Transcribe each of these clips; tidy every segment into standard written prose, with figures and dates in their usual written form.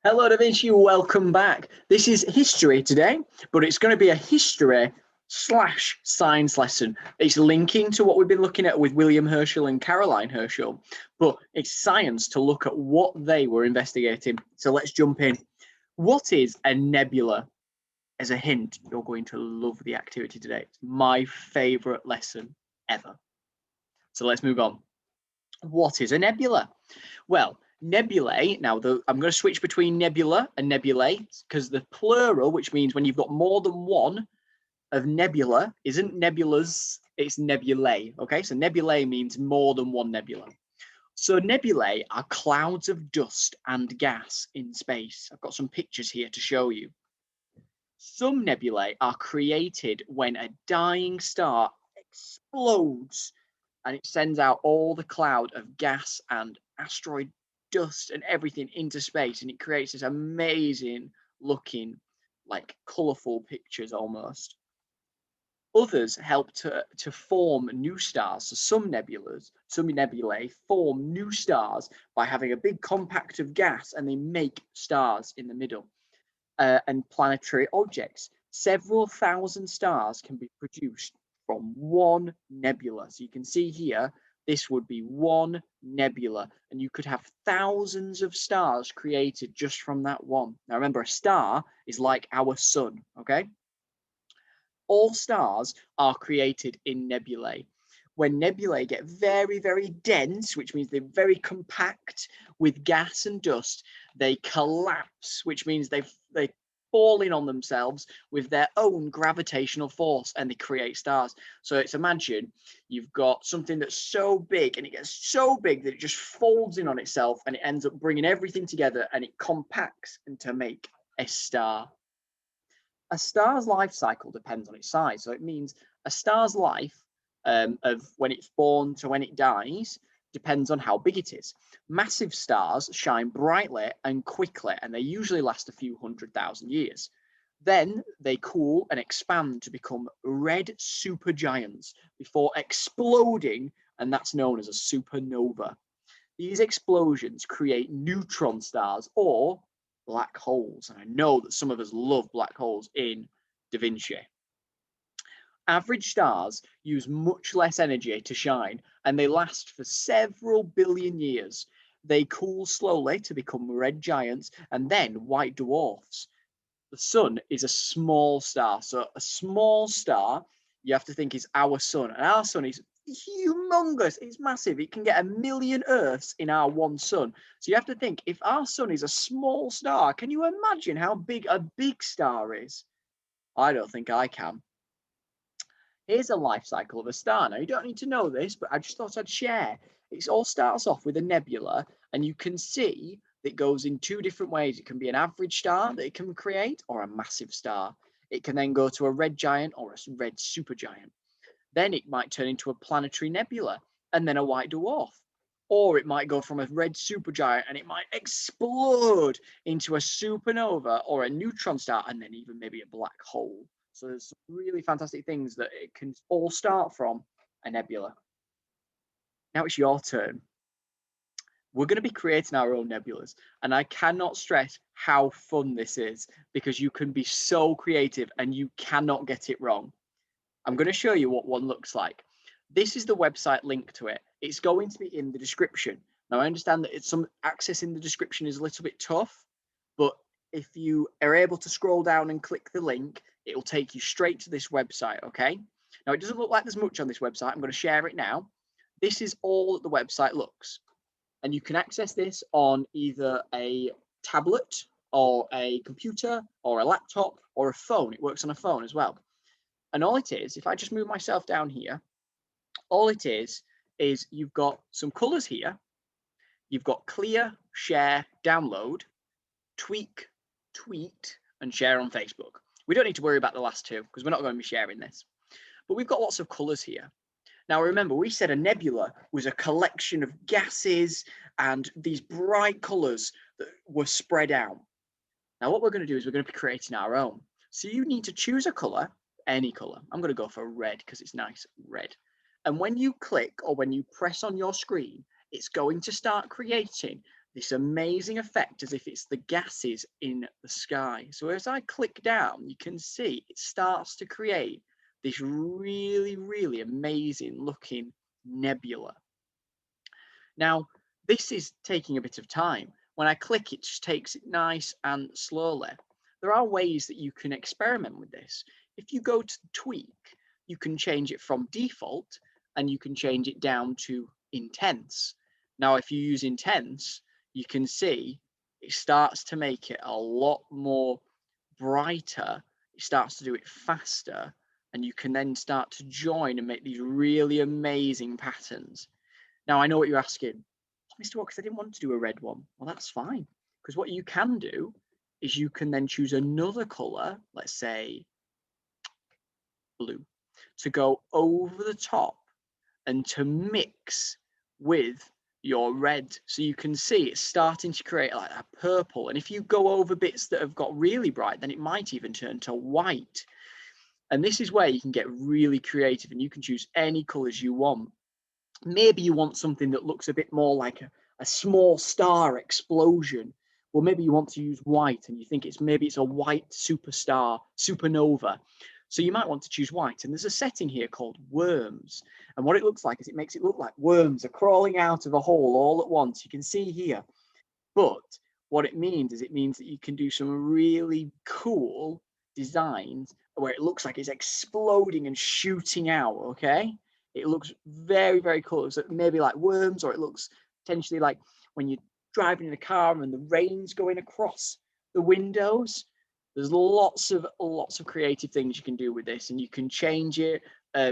Hello, Da Vinci. Welcome back. This is history today, but it's going to be a history slash science lesson. It's linking to what we've been looking at with William Herschel and Caroline Herschel, but it's science to look at what they were investigating. So let's jump in. What is a nebula? As a hint, you're going to love the activity today. It's my favorite lesson ever. So let's move on. What is a nebula? Well, nebulae, now I'm going to switch between nebula and nebulae because the plural, which means when you've got more than one of nebula, isn't nebulas, it's nebulae. Okay, so nebulae means more than one nebula. So nebulae are clouds of dust and gas in space. I've got some pictures here to show you. Some nebulae are created when a dying star explodes and it sends out all the cloud of gas and asteroid dust and everything into space, and it creates this amazing looking, like colorful pictures almost. Others help to form new stars. So some nebulae form new stars by having a big compact of gas, and they make stars in the middle. And planetary objects. Several thousand stars can be produced from one nebula. So you can see here, this would be one nebula, and you could have thousands of stars created just from that one. Now remember, a star is like our sun, okay? All stars are created in nebulae. When nebulae get very, very dense, which means they're very compact with gas and dust, they collapse, which means they fall in on themselves with their own gravitational force, and they create stars. So it's, imagine you've got something that's so big and it gets so big that it just folds in on itself, and it ends up bringing everything together and it compacts to make a star. A star's life cycle depends on its size. So it means a star's life of when it's born to when it dies depends on how big it is. Massive stars shine brightly and quickly, and they usually last a few 100,000 years. Then they cool and expand to become red supergiants before exploding, and that's known as a supernova. These explosions create neutron stars or black holes, and I know that some of us love black holes in Da Vinci. Average stars use much less energy to shine, and they last for several billion years. They cool slowly to become red giants and then white dwarfs. The sun is a small star. So a small star, you have to think, is our sun. And our sun is humongous. It's massive. It can get 1 million Earths in our one sun. So you have to think, if our sun is a small star, can you imagine how big a big star is? I don't think I can. Here's a life cycle of a star. Now, you don't need to know this, but I just thought I'd share. It all starts off with a nebula, and you can see that it goes in two different ways. It can be an average star that it can create, or a massive star. It can then go to a red giant or a red supergiant. Then it might turn into a planetary nebula, and then a white dwarf. Or it might go from a red supergiant and it might explode into a supernova or a neutron star, and then even maybe a black hole. So there's some really fantastic things that it can all start from a nebula. Now it's your turn. We're going to be creating our own nebulas, and I cannot stress how fun this is, because you can be so creative and you cannot get it wrong. I'm going to show you what one looks like. This is the website link to it. It's going to be in the description. Now, I understand that some access in the description is a little bit tough, but if you are able to scroll down and click the link, it will take you straight to this website, okay? Now, it doesn't look like there's much on this website. I'm going to share it now. This is all that the website looks. And you can access this on either a tablet or a computer or a laptop or a phone. It works on a phone as well. And all it is, if I just move myself down here, all it is you've got some colors here. You've got clear, share, download, tweak, tweet, and share on Facebook. We don't need to worry about the last two because we're not going to be sharing this. But we've got lots of colors here. Now, remember, we said a nebula was a collection of gases and these bright colors that were spread out. Now, what we're going to do is we're going to be creating our own. So you need to choose a color, any color. I'm going to go for red because it's nice, red. And when you click or when you press on your screen, it's going to start creating this amazing effect as if it's the gases in the sky. So as I click down, you can see it starts to create this really, really amazing looking nebula. Now, this is taking a bit of time. When I click, it just takes it nice and slowly. There are ways that you can experiment with this. If you go to tweak, you can change it from default and you can change it down to intense. Now, if you use intense, you can see it starts to make it a lot more brighter. It starts to do it faster, and you can then start to join and make these really amazing patterns. Now, I know what you're asking, Mr. Watts, I didn't want to do a red one. Well, that's fine, because what you can do is you can then choose another color, let's say blue, to go over the top and to mix with your red. So you can see it's starting to create like a purple. And if you go over bits that have got really bright, then it might even turn to white. And this is where you can get really creative and you can choose any colors you want. Maybe you want something that looks a bit more like a small star explosion. Well, maybe you want to use white and you think maybe it's a white superstar, supernova. So you might want to choose white. And there's a setting here called worms. And what it looks like is it makes it look like worms are crawling out of a hole all at once. You can see here. But what it means is it means that you can do some really cool designs where it looks like it's exploding and shooting out, okay? It looks very, very cool. So maybe like worms, or it looks potentially like when you're driving in a car and the rain's going across the windows. There's lots of creative things you can do with this, and you can change it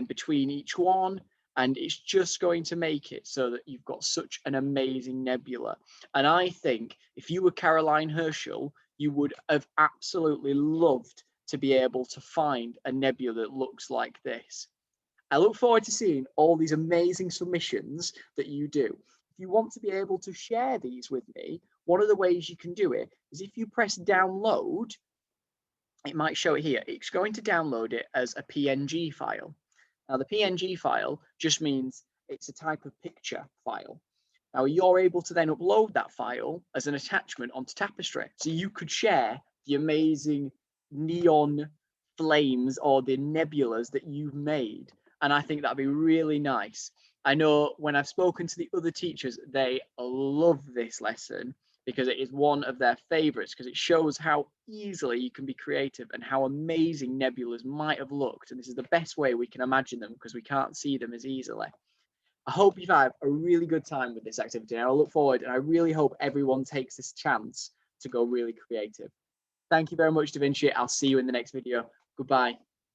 between each one, and it's just going to make it so that you've got such an amazing nebula. And I think if you were Caroline Herschel, you would have absolutely loved to be able to find a nebula that looks like this. I look forward to seeing all these amazing submissions that you do. If you want to be able to share these with me, one of the ways you can do it is if you press download, it might show it here. It's going to download it as a PNG file. Now, the PNG file just means it's a type of picture file. Now, you're able to then upload that file as an attachment onto Tapestry. So you could share the amazing neon flames or the nebulas that you've made. And I think that'd be really nice. I know when I've spoken to the other teachers, they love this lesson because it is one of their favorites, because it shows how easily you can be creative and how amazing nebulas might have looked. And this is the best way we can imagine them because we can't see them as easily. I hope you've had a really good time with this activity, and I look forward, and I really hope everyone takes this chance to go really creative. Thank you very much, Da Vinci. I'll see you in the next video. Goodbye.